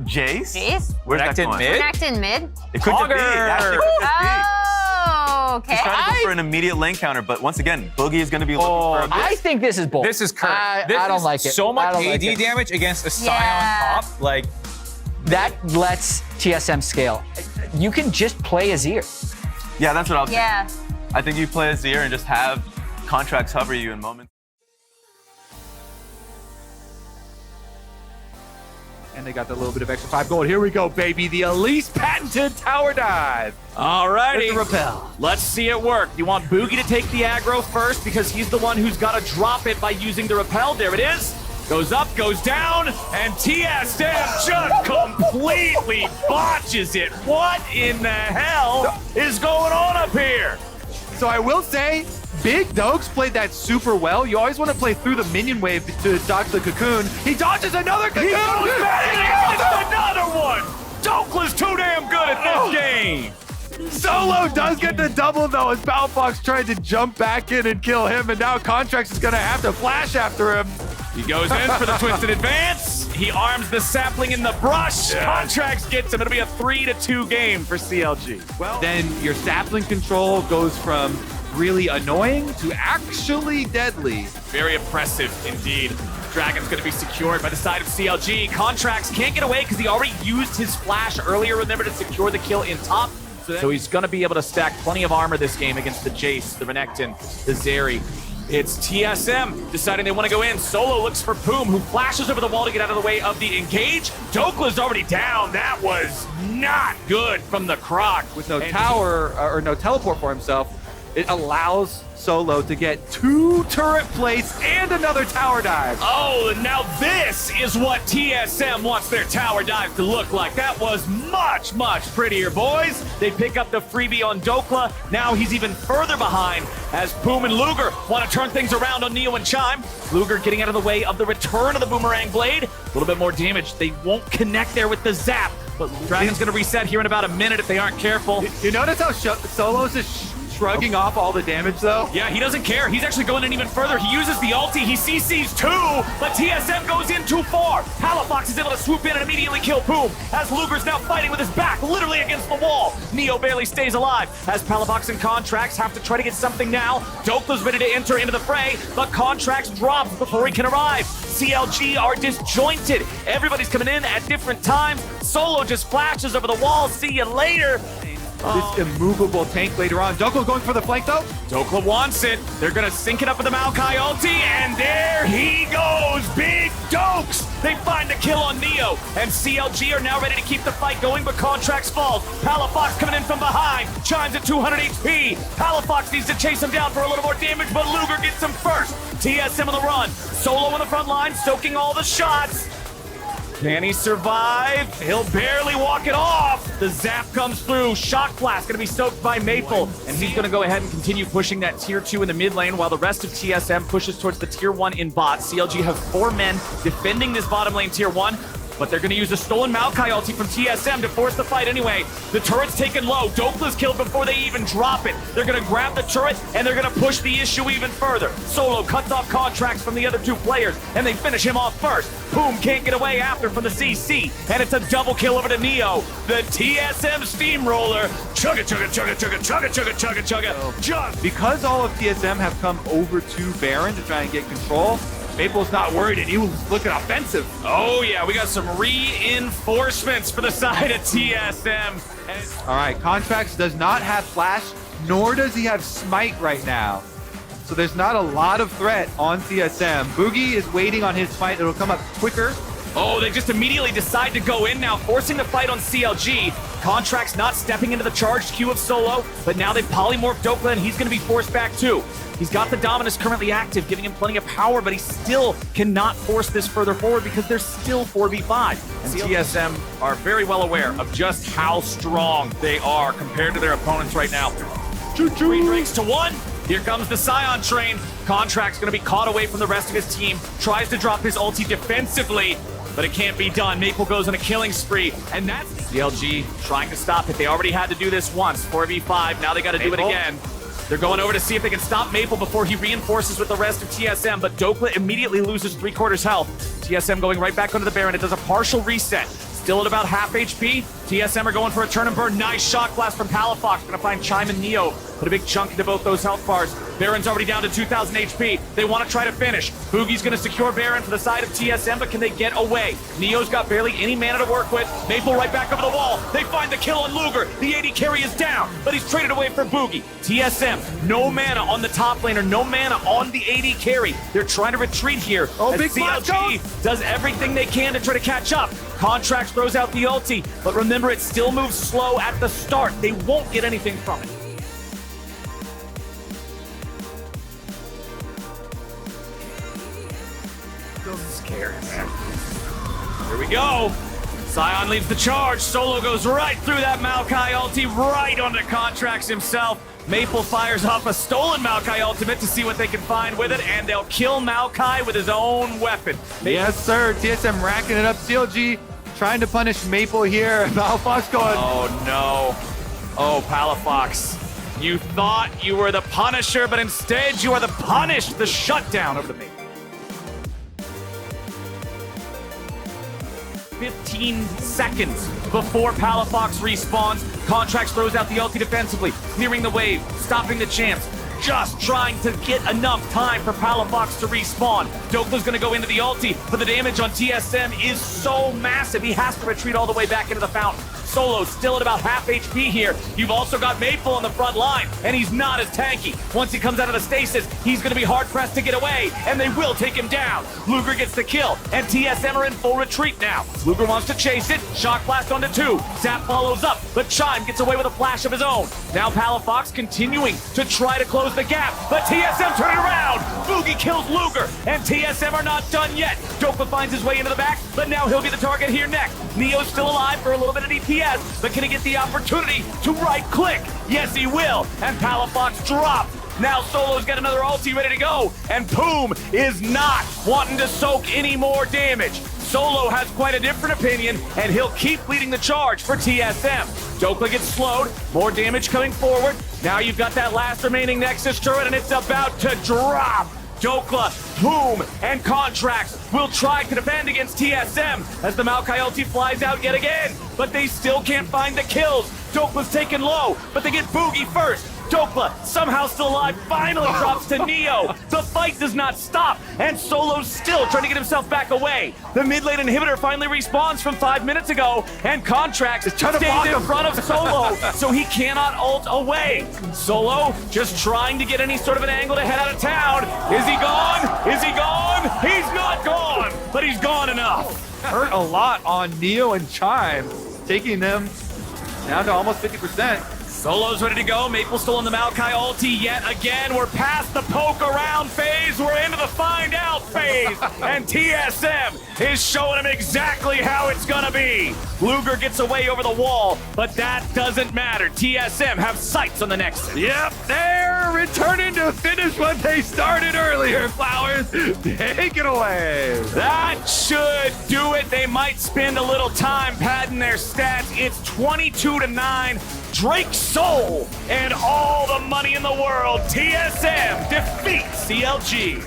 Jace? Jace? Where's that going? Connect in mid? It could just be. It actually could just be. Oh, okay. He's trying to go for an immediate lane counter, but once again, Boogie is going to be looking for a I think this is bull. This is curved. I don't like it. So much like AD it. damage against a Scion Yeah. top. Like, That lets TSM scale. You can just play Azir. Yeah, that's what I'll say. Yeah. I think you play Azir and just have contracts hover you in moments. And they got the little bit of extra 5 gold. Here we go, baby. The Elise patented tower dive. Alrighty. With the repel. Let's see it work. You want Boogie to take the aggro first because he's the one who's got to drop it by using the repel. There it is. Goes up, goes down, and TSM just completely botches it. What in the hell is going on up here? So I will say, Big Dokes played that super well. You always want to play through the minion wave to dodge the cocoon. He dodges another cocoon! He goes back and gets another one! Dokla's too damn good at this game! Solo does get the double though as Palafox tried to jump back in and kill him, and now Contracts is gonna have to flash after him. He goes in for the twisted advance. He arms the sapling in the brush. Contracts gets him. It'll be a 3-2 game for CLG. Well, then your sapling control goes from really annoying to actually deadly. Very impressive indeed. Dragon's going to be secured by the side of CLG. Contracts can't get away because he already used his flash earlier, remember, to secure the kill in top. So he's going to be able to stack plenty of armor this game against the Jace, the Renekton, the Zeri. It's TSM deciding they want to go in. Solo looks for Poom, who flashes over the wall to get out of the way of the engage. Dokla's already down. That was not good from the Croc. With no tower or no teleport for himself, it allows Solo to get 2 turret plates and another tower dive. Oh, and now this is what TSM wants their tower dive to look like. That was much, much prettier, boys. They pick up the freebie on Dokla. Now he's even further behind as Poom and Luger want to turn things around on Neo and Chime. Luger getting out of the way of the return of the Boomerang Blade. A little bit more damage. They won't connect there with the zap, but Dragon's going to reset here in about a minute if they aren't careful. You notice how Solo's just shrugging off all the damage though? Yeah, he doesn't care. He's actually going in even further. He uses the ulti. He CCs 2, but TSM goes in too far. Palafox is able to swoop in and immediately kill Poom as Luger's now fighting with his back literally against the wall. Neo barely stays alive as Palafox and Contracts have to try to get something now. Dokla's ready to enter into the fray, but Contracts drops before he can arrive. CLG are disjointed. Everybody's coming in at different times. Solo just flashes over the wall. See you later. This immovable tank later on. Dokla going for the flank though? Dokla wants it. They're going to sync it up with the Maokai ulti, and there he goes. Big Dokes. They find the kill on Neo, and CLG are now ready to keep the fight going, but Contracts falls. Palafox coming in from behind. Chimes at 200 HP. Palafox needs to chase him down for a little more damage, but Luger gets him first. TSM on the run. Solo on the front line, soaking all the shots. Can he survive? He'll barely walk it off. The zap comes through. Shock Blast gonna be soaked by Maple, and he's gonna go ahead and continue pushing that tier 2 in the mid lane while the rest of TSM pushes towards the tier 1 in bot. CLG have 4 men defending this bottom lane tier 1, but they're gonna use a stolen Maokai ulti from TSM to force the fight anyway. The turret's taken low. Dokla's killed before they even drop it. They're gonna grab the turret, and they're gonna push the issue even further. Solo cuts off Contracts from the other 2 players, and they finish him off first. Poom can't get away after from the CC, and it's a double kill over to Neo. The TSM steamroller. Chugga, chugga, chugga, chugga, chugga, chugga, chugga, chugga. Just Because all of TSM have come over to Baron to try and get control, Maple's not worried, and he was looking offensive. oh yeah, we got some reinforcements for the side of TSM. And All right, Contracts does not have Flash, nor does he have Smite right now. So there's not a lot of threat on TSM. Boogie is waiting on his Smite. It'll come up quicker. oh, they just immediately decide to go in now, forcing the fight on CLG. Contracts not stepping into the charged queue of Solo, but now they polymorph Dokla, and he's going to be forced back too. He's got the Dominus currently active, giving him plenty of power, but he still cannot force this further forward because they're still 4v5. And TSM are very well aware of just how strong they are compared to their opponents right now. 3 drinks to 1. Here comes the Scion train. Contract's going to be caught away from the rest of his team. Tries to drop his ulti defensively, but it can't be done. Maple goes on a killing spree, and that's CLG trying to stop it. They already had to do this once, 4v5. Now they got to do it again. They're going over to see if they can stop Maple before he reinforces with the rest of TSM, but Dokla immediately loses 3/4 health. TSM going right back onto the Baron. It does a partial reset. still at about half HP. TSM are going for a turn and burn. Nice shock blast from Palafox. Gonna find Chime and Neo. Put a big chunk into both those health bars. Baron's already down to 2,000 HP. They want to try to finish. Boogie's gonna secure Baron for the side of TSM, but can they get away? Neo's got barely any mana to work with. Maple right back over the wall. They find the kill on Luger. The AD carry is down, but he's traded away for Boogie. TSM, no mana on the top laner, no mana on the AD carry. They're trying to retreat here. Oh, as big CLG does everything they can to try to catch up. Contracts throws out the ulti, but remember, it still moves slow at the start. They won't get anything from it. Scared. Here we go. Sion leads the charge. Solo goes right through that Maokai ulti, right onto Contracts himself. Maple fires off a stolen Maokai ultimate to see what they can find with it, and they'll kill Maokai with his own weapon. Yes, sir. TSM racking it up. CLG trying to punish Maple here. Palafox going. Oh, no. Oh, Palafox. You thought you were the Punisher, but instead you are the punished. The shutdown over the Maple. 15 seconds before Palafox respawns. Contracts throws out the ulti defensively, clearing the wave, stopping the champs, just trying to get enough time for Palafox to respawn. Dokla's gonna go into the ulti, but the damage on TSM is so massive, he has to retreat all the way back into the fountain. Solo still at about half HP here. You've also got Maple on the front line, and he's not as tanky. Once he comes out of the stasis, he's gonna be hard-pressed to get away, and they will take him down. Luger gets the kill, and TSM are in full retreat now. Luger wants to chase it, shock blast onto 2. Zap follows up, but Chime gets away with a flash of his own. Now Palafox continuing to try to close the gap, but TSM turn it around. Boogie kills Luger, and TSM are not done yet. Dokla finds his way into the back, but now he'll be the target here next. Neo's still alive for a little bit of DPS, but can he get the opportunity to right-click? Yes, he will, and Palafox dropped. Now Solo's got another ulti ready to go, and Poom is not wanting to soak any more damage. Solo has quite a different opinion, and he'll keep leading the charge for TSM. Dokla gets slowed, more damage coming forward. Now you've got that last remaining Nexus turret, and it's about to drop. Dokla, Poom, and Contracts will try to defend against TSM as the Maokai ulti flies out yet again, but they still can't find the kills. Dokla's taken low, but they get Boogie first. Dokla, somehow still alive, finally drops to Neo. The fight does not stop, and Solo's still trying to get himself back away. The mid lane inhibitor finally respawns from 5 minutes ago, and Contracts stays in front of Solo, so he cannot ult away. Solo just trying to get any sort of an angle to head out of town. Is he gone? Is he gone? He's not gone, but he's gone enough. Hurt a lot on Neo and Chime, taking them down to almost 50%. Solo's ready to go. Maple still on the Maokai ulti yet again. We're past the poke around phase. We're into the find out phase. And TSM is showing him exactly how it's gonna be. Luger gets away over the wall, but that doesn't matter. TSM have sights on the next. Yep, they're returning to finish what they started earlier. Flowers, take it away. That should do it. They might spend a little time padding their stats. It's 22-9. Drake's soul and all the money in the world. TSM defeats CLG.